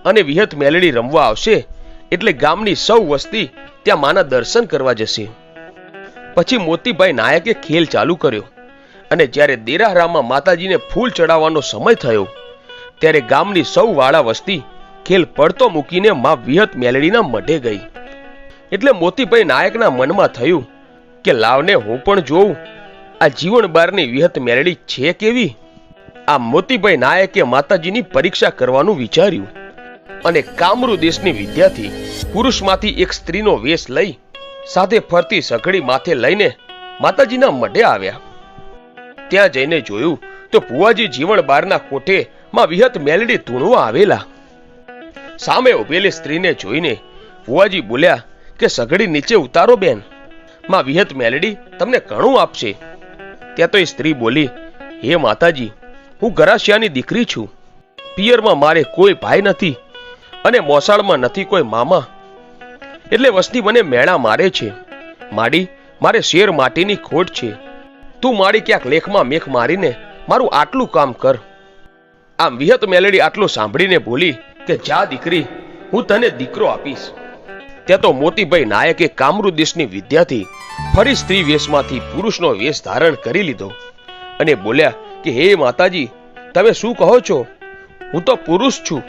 અને વિહત મેલડી રમવા આવશે એટલે ગામની સૌ વસ્તી ત્યાં માના દર્શન કરવા જશે. પછી મોતીભાઈ નાયકે ખેલ ચાલુ કર્યો અને જ્યારે દેરાહરામાં માતાજીને ફૂલ ચડાવવાનો સમય થયો ત્યારે ગામની સૌ વાળા વસ્તી ખેલ પડતો મૂકીને માં વિહત મેલડીના મઢે ગઈ. એટલે મોતીભાઈ નાયકના મનમાં થયું કે લાવને હું પણ જોઉં આ જીવન બારની વિહત મેલડી છે કેવી. આ મોતીભાઈ નાયકે માતાજીની પરીક્ષા કરવાનું વિચાર્યું અને કામરૂ દેશની વિદ્યાથી પુરુષમાંથી એક સ્ત્રીનો વેશ લઈ સાથે ફરતી સઘળી માથે લઈને માતાજીના મઢે આવ્યા. ત્યાં જઈને જોયું તો ભુવાજી જીવણ બારના કોઠે માં વિહત મેલડી ધૂણવા આવેલા. સામે ઉભેલી સ્ત્રીને જોઈને ભુવાજી બોલ્યા કે સઘળી નીચે ઉતારો બેન, માં વિહત મેલડી તમને ઘણું આપશે. ત્યાં તો એ સ્ત્રી બોલી, હે માતાજી, હું ગરાસિયાની દીકરી છું. પિયરમાં મારે કોઈ ભાઈ નથી અને મોસાળમાં નથી કોઈ મામા, એટલે વસ્તી મને મેળા મારે છે. માડી, મારે શેર માટીની ખોટ છે. તું માડી ક્યાંક લેખમાં મેખ મારીને મારું આટલું કામ કર. આમ વિહત મેલડી આટલું સાંભળીને બોલી કે જા દીકરી, હું તને દીકરો આપીશ. ત્યાં તો મોતીભાઈ નાયકે કામરૂ દેશની વિદ્યાથી ફરી સ્ત્રી વેશમાંથી પુરુષનો વેશ ધારણ કરી લીધો અને બોલ્યા કે હે માતાજી, તમે શું કહો છો? હું તો પુરુષ છું